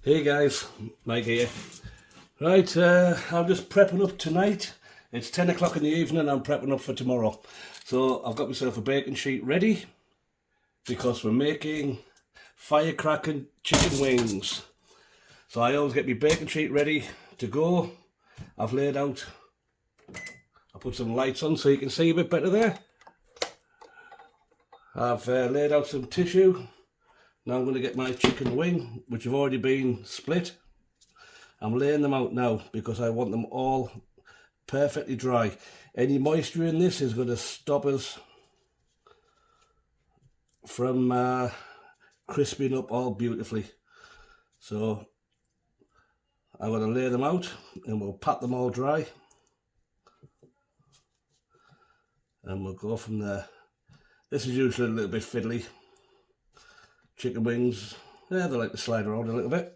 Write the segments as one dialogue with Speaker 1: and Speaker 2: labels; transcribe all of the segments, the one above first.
Speaker 1: Hey guys, Mike here. Right, I'm just prepping up tonight. It's 10 o'clock in the evening. I'm prepping up for tomorrow. So I've got myself a baking sheet ready because we're making firecracking chicken wings. So I always get my baking sheet ready to go. I've laid out, I put some lights on so you can see a bit better there. I've laid out some tissue. Now I'm going to get my chicken wing, which have already been split. I'm laying them out now because I want them all perfectly dry. Any moisture in this is going to stop us from crisping up all beautifully. So I'm going to lay them out and we'll pat them all dry. And we'll go from there. This is usually a little bit fiddly. Chicken wings, yeah, they like to slide around a little bit.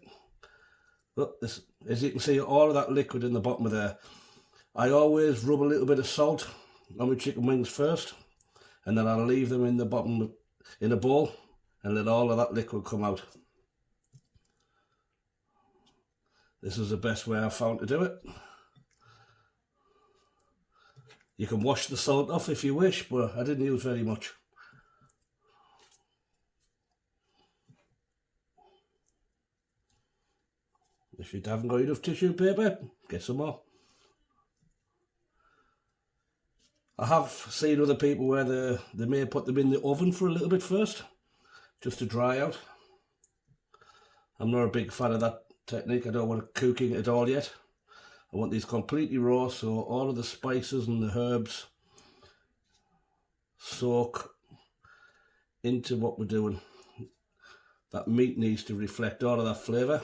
Speaker 1: But this, as you can see, all of that liquid in the bottom of there. I always rub a little bit of salt on my chicken wings first, and then I'll leave them in the bottom in a bowl and let all of that liquid come out. This is the best way I've found to do it. You can wash the salt off if you wish, but I didn't use very much. If you haven't got enough tissue paper, get some more. I have seen other people where they may put them in the oven for a little bit first, just to dry out. I'm not a big fan of that technique. I don't want it cooking at all yet. I want these completely raw, so all of the spices and the herbs soak into what we're doing. That meat needs to reflect all of that flavour.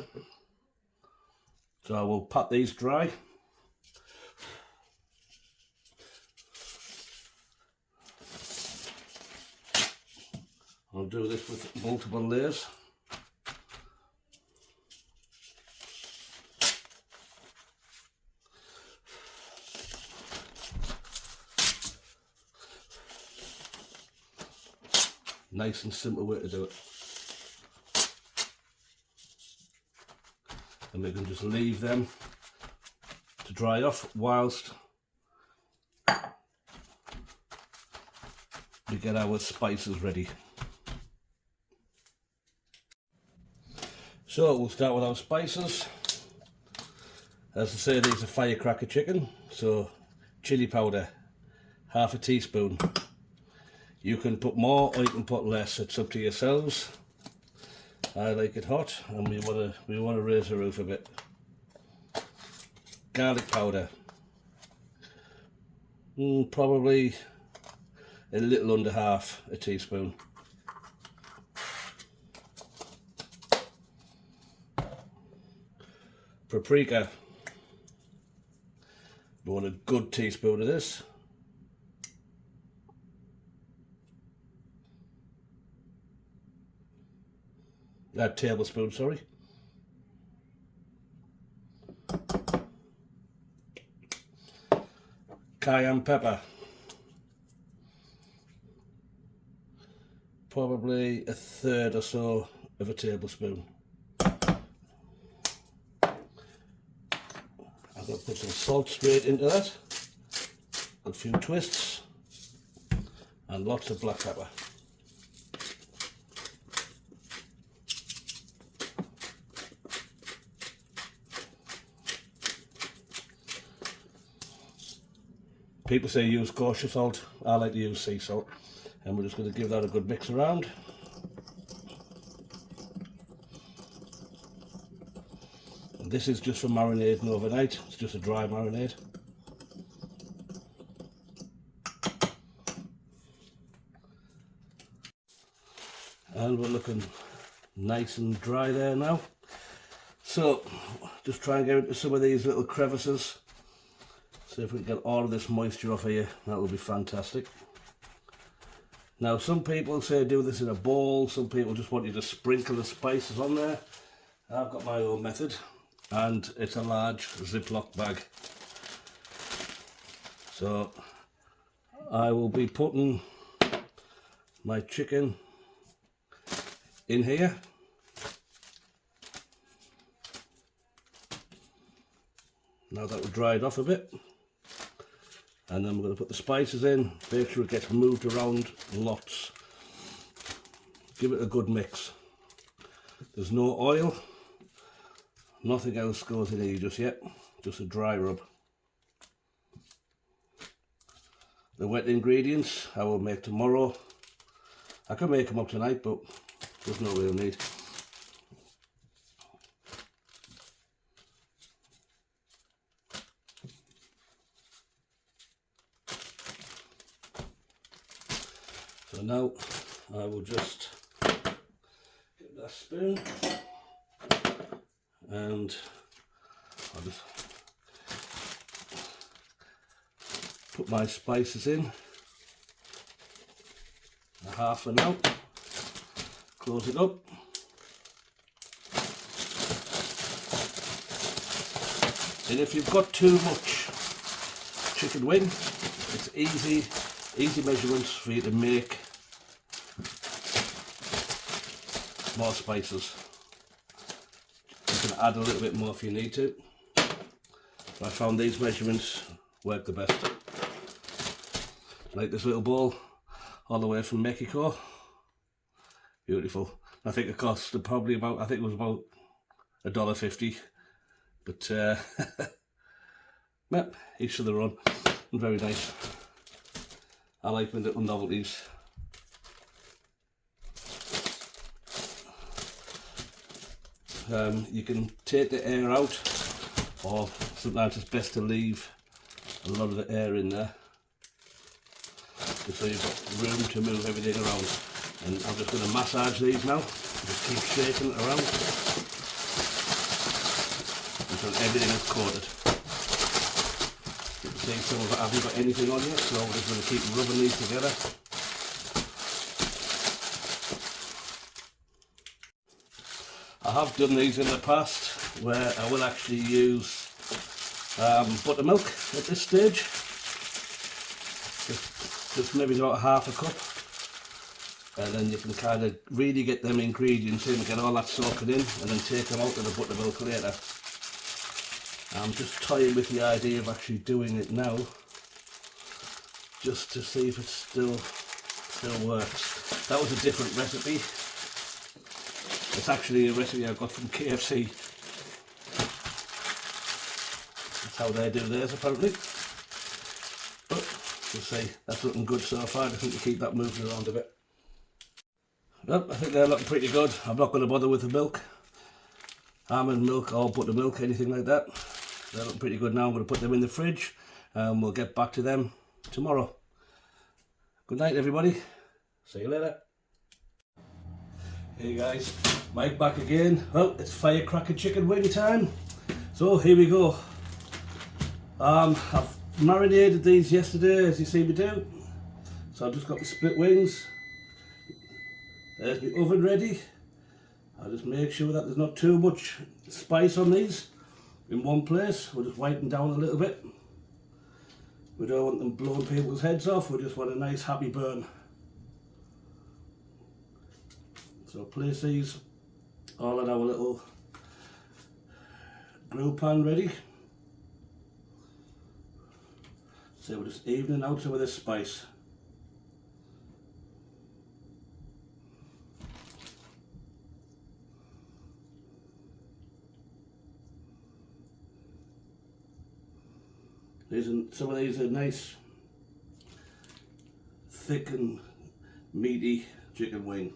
Speaker 1: So I will pat these dry. I'll do this with multiple layers. Nice and simple way to do it. And we can just leave them to dry off whilst we get our spices ready. So we'll start with our spices. As I say, these are firecracker chicken, so chili powder, half a teaspoon. You can put more or you can put less, it's up to yourselves. I like it hot and we want to raise the roof a bit. Garlic powder, probably a little under half a teaspoon. Paprika, we want a good teaspoon of this. A tablespoon, sorry. Cayenne pepper, probably a third or so of a tablespoon. I'm going to put some salt straight into that, a few twists, and lots of black pepper. People say use kosher salt, I like to use sea salt, and we're just going to give that a good mix around. And this is just for marinating overnight, it's just a dry marinade. And we're looking nice and dry there now. So just try and get into some of these little crevices. So if we can get all of this moisture off here, that will be fantastic. Now some people say do this in a bowl, some people just want you to sprinkle the spices on there. I've got my own method and it's a large Ziploc bag. So I will be putting my chicken in here. Now that we've dried off a bit, and then we're going to put the spices in, make sure it gets moved around lots. Give it a good mix. There's no oil, nothing else goes in here just yet, just a dry rub. The wet ingredients I will make tomorrow. I can make them up tonight, but there's no real need. So now I will just get that spoon and I'll just put my spices in, a half an hour, close it up. And if you've got too much chicken wing, it's easy measurements for you to make more spices. You can add a little bit more if you need to. I found these measurements work the best. Like this little bowl, all the way from Mexico. Beautiful. I think it cost probably about, I think it was about $1.50. But yep, each to their own. And very nice. I like my little novelties. You can take the air out, or sometimes it's best to leave a lot of the air in there, just so you've got room to move everything around. And I'm just going to massage these now, just keep shaking it around until everything is coated. You can see some of it hasn't got anything on yet, so we're just going to keep rubbing these together. I have done these in the past where I will actually use buttermilk at this stage. Just maybe about half a cup, and then you can kind of really get them ingredients in, get all that soaking in, and then take them out of the buttermilk later. I'm just toying with the idea of actually doing it now, just to see if it still works. That was a different recipe. It's actually a recipe I got from KFC. That's how they do theirs apparently. But we'll see, that's looking good so far. I think to keep that moving around a bit. Well, I think they're looking pretty good. I'm not going to bother with the milk. Almond milk or buttermilk, anything like that. They're looking pretty good now. I'm going to put them in the fridge and we'll get back to them tomorrow. Good night everybody. See you later. Hey guys, Mike back again. Well, it's firecracker chicken wing time. So here we go. I've marinated these yesterday, as you see me do. So I've just got the split wings. There's my oven ready. I'll just make sure that there's not too much spice on these in one place. We'll just wipe them down a little bit. We don't want them blowing people's heads off. We just want a nice happy burn. So place these all in our little grill pan ready. So we're just evening out some of this spice. Some of these are nice, thick and meaty chicken wing.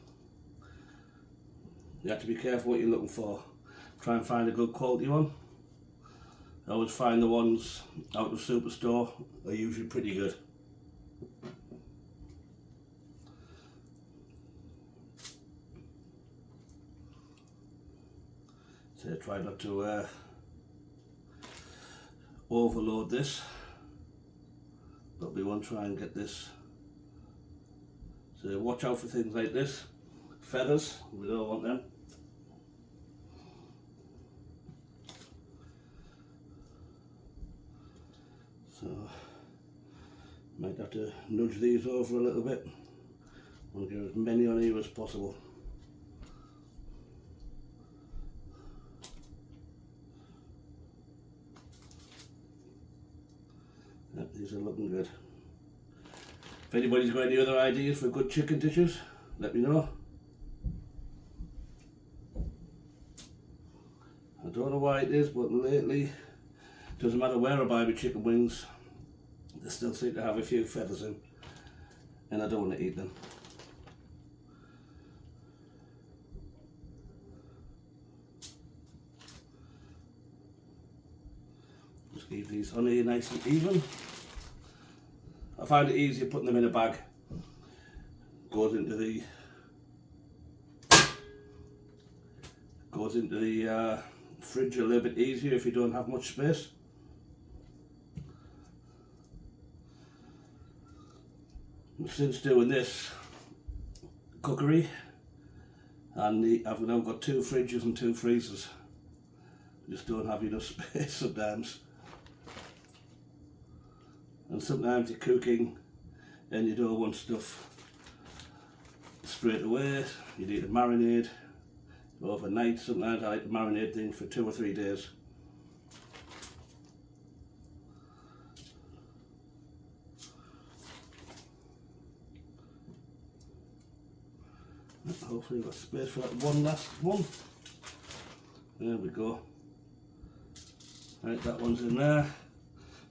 Speaker 1: You have to be careful what you're looking for. Try and find a good quality one. I always find the ones out of Superstore are usually pretty good. So try not to overload this, but we want to try and get this. So watch out for things like this. Feathers, we don't want them. So might have to nudge these over a little bit. I'll get as many on here as possible. These are looking good. If anybody's got any other ideas for good chicken dishes, let me know. I don't know why it is, but lately, doesn't matter where I buy my chicken wings, they still seem to have a few feathers in, and I don't want to eat them. Just keep these on here nice and even. I find it easier putting them in a bag. Goes into the fridge a little bit easier if you don't have much space. Since doing this cookery, and I've now got 2 fridges and 2 freezers. Just don't have enough space sometimes. And sometimes you're cooking and you don't want stuff straight away. You need to marinate overnight. Sometimes I like to marinate things for 2 or 3 days. Hopefully we've got space for that one last one. There we go. Right, that one's in there.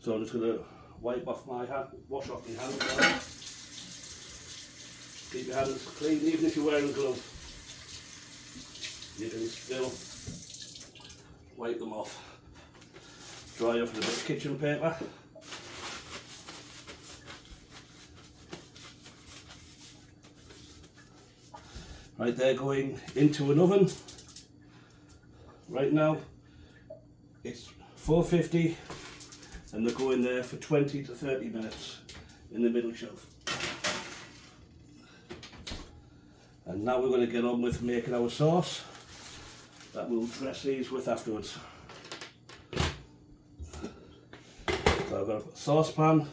Speaker 1: So I'm just going to wipe off my hand, wash off my hands now. Keep your hands clean, even if you're wearing gloves. You can still wipe them off. Dry off with a bit of kitchen paper. Right, they're going into an oven. Right now, it's 450, and they're going there for 20 to 30 minutes in the middle shelf. And now we're going to get on with making our sauce that we'll dress these with afterwards. So I've got a saucepan.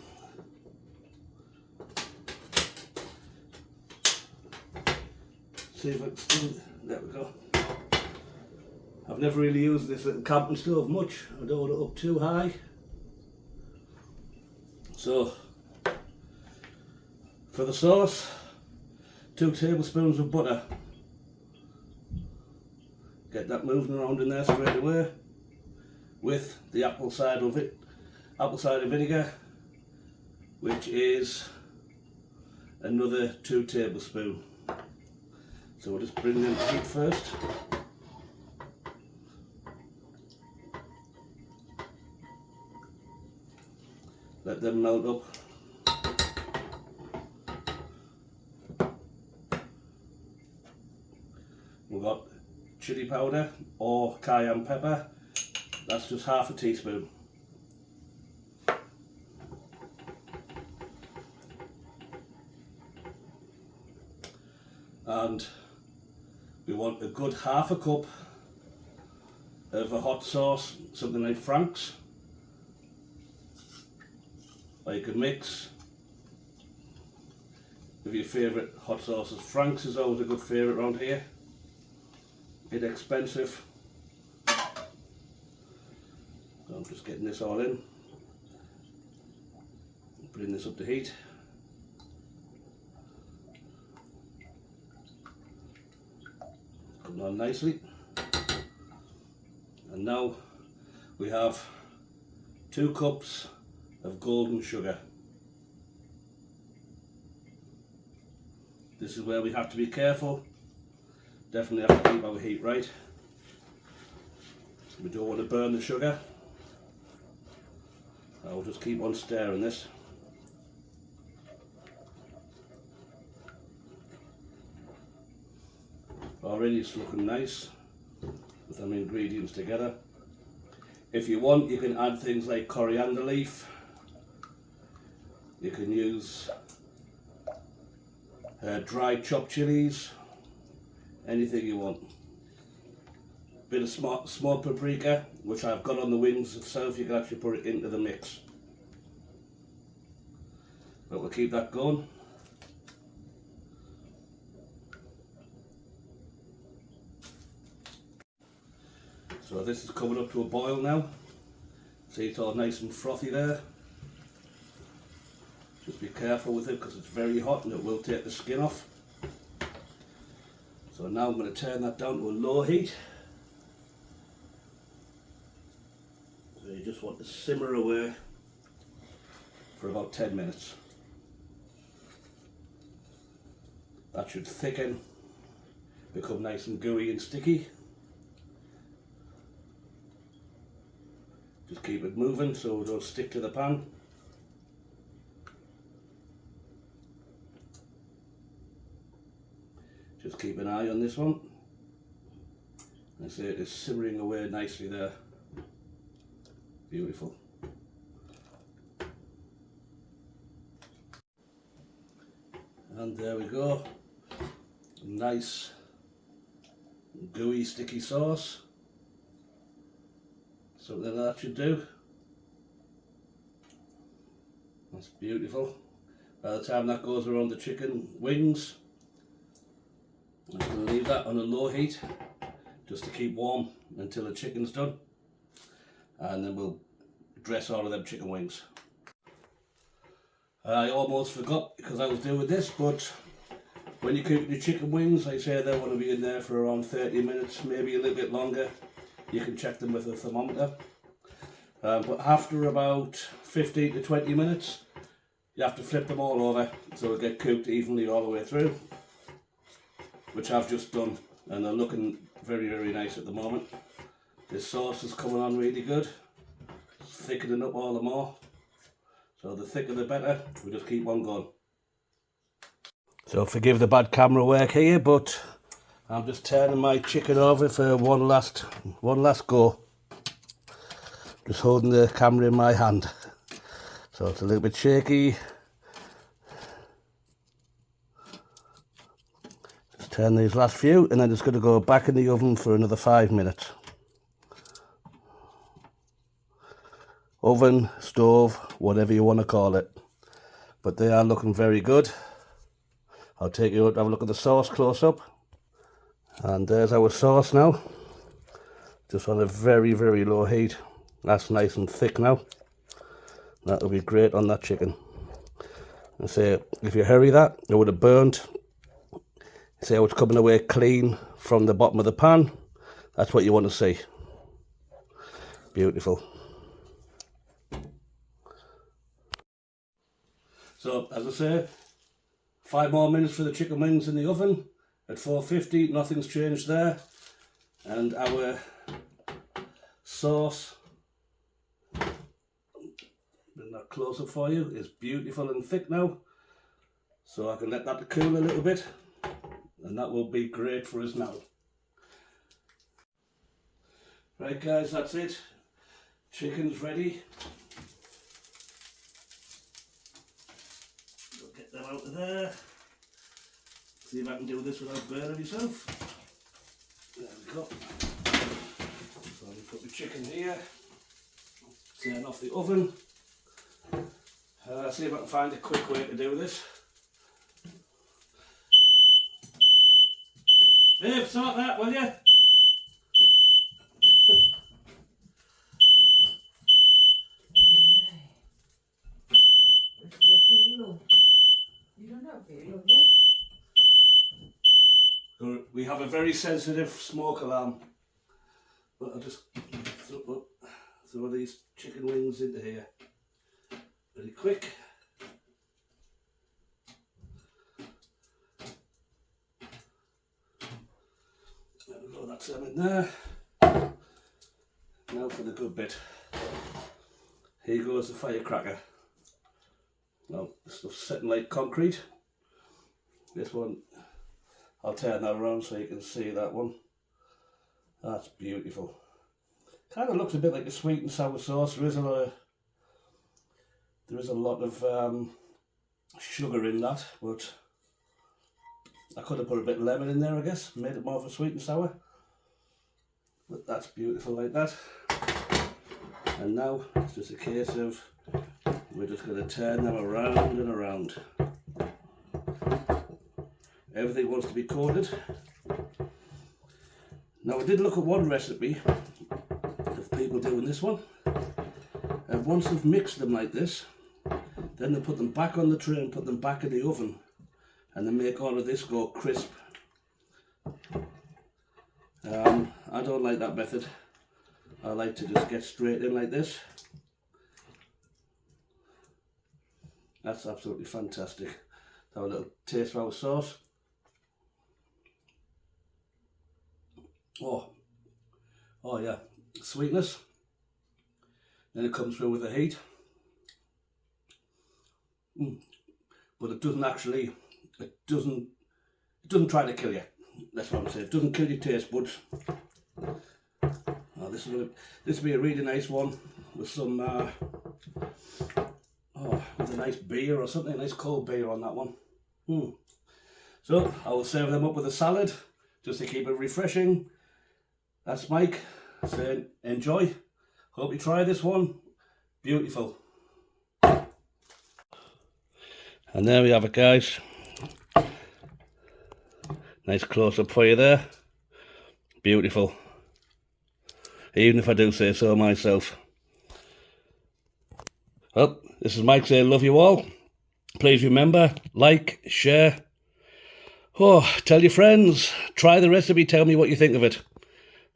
Speaker 1: See if it's still, there we go. I've never really used this little camping stove much. I don't want it up too high. So, for the sauce, 2 tablespoons of butter. Get that moving around in there straight away. With the apple cider vinegar, which is another 2 tablespoons. So we'll just bring them to heat first. Let them melt up. We've got chili powder or cayenne pepper. That's just half a teaspoon. And we want a good half a cup of a hot sauce, something like Frank's. Or you can mix with your favourite hot sauces. Frank's is always a good favourite around here. Inexpensive. So I'm just getting this all in. Bring this up to heat. Coming on nicely. And now we have 2 cups of golden sugar. This is where we have to be careful. Definitely have to keep our heat right. We don't want to burn the sugar. I'll just keep on stirring this. Already it's looking nice with them ingredients together. If you want, you can add things like coriander leaf. You can use dried chopped chilies, anything you want. Bit of small paprika, which I've got on the wings itself, you can actually put it into the mix. But we'll keep that going. So this is coming up to a boil now. See, it's all nice and frothy there. careful with it because it's very hot and it will take the skin off. So now I'm going to turn that down to a low heat. So you just want to simmer away for about 10 minutes. That should thicken, become nice and gooey and sticky. Just keep it moving so it don't stick to the pan. Just keep an eye on this one. I say it is simmering away nicely there. Beautiful. And there we go. Nice gooey sticky sauce. Something that should do. That's beautiful. By the time that goes around the chicken wings, I'm just going to leave that on a low heat just to keep warm until the chicken's done, and then we'll dress all of them chicken wings. I almost forgot because I was doing this, but when you cook your chicken wings, I say they want to be in there for around 30 minutes, maybe a little bit longer. You can check them with a thermometer. But after about 15 to 20 minutes, you have to flip them all over so they get cooked evenly all the way through, which I've just done, and they're looking very, very nice at the moment. This sauce is coming on really good, it's thickening up all the more. So the thicker the better, we just keep on going. So forgive the bad camera work here, but I'm just turning my chicken over for one last go. Just holding the camera in my hand. So it's a little bit shaky. Just turn these last few and then it's going to go back in the oven for another 5 minutes. Oven, stove, whatever you want to call it. But they are looking very good. I'll take you out to have a look at the sauce close up. And there's our sauce now. Just on a very, very low heat. That's nice and thick now. That'll be great on that chicken. And say, if you hurry that, it would have burnt. See how it's coming away clean from the bottom of the pan? That's what you want to see. Beautiful. So, as I say, 5 more minutes for the chicken wings in the oven at 450, nothing's changed there. And our sauce, bring that closer for you, is beautiful and thick now. So I can let that cool a little bit, and that will be great for us now. Right guys, that's it. Chicken's ready. Them out of there. See if I can do this without burning myself. There we go. So I'll put the chicken here. Turn off the oven. See if I can find a quick way to do this. Babe, sort that, will you? We have a very sensitive smoke alarm, but I'll just throw these chicken wings into here very quick. There we go, that's them in there. Now for the good bit. Here goes the firecracker. Now, the stuff's setting like concrete. This one, I'll turn that around so you can see that one. That's beautiful. Kind of looks a bit like a sweet and sour sauce. There is a lot of sugar in that, but I could have put a bit of lemon in there, I guess, made it more of a sweet and sour. But that's beautiful like that. And now it's just a case of we're just going to turn them around and around. Everything wants to be coated. Now I did look at one recipe of people doing this one, and once they've mixed them like this, Then they put them back on the tray and put them back in the oven, and they make all of this go crisp. I don't like that method. I like to just get straight in like this. That's absolutely fantastic. Have a little taste of our sauce. Oh yeah, sweetness. Then it comes through with the heat. But it doesn't actually, it doesn't try to kill you. That's what I'm saying. It doesn't kill your taste buds. Oh, this will be a really nice one with some with a nice beer or something, a nice cold beer on that one. So I will serve them up with a salad just to keep it refreshing. That's Mike saying enjoy. Hope you try this one. Beautiful. And there we have it, guys. Nice close up for you there. Beautiful. Even if I do say so myself. Well, this is Mike saying love you all. Please remember, like, share. Tell your friends. Try the recipe, tell me what you think of it.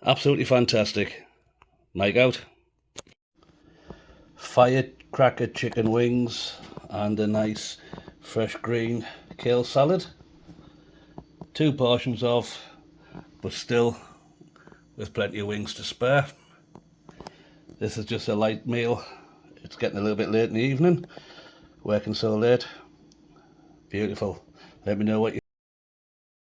Speaker 1: Absolutely fantastic. Mike out. Firecracker chicken wings and a nice fresh green kale salad. 2 portions of, but still with plenty of wings to spare. This is just a light meal. It's getting a little bit late in the evening, working so late. Beautiful. Let me know what you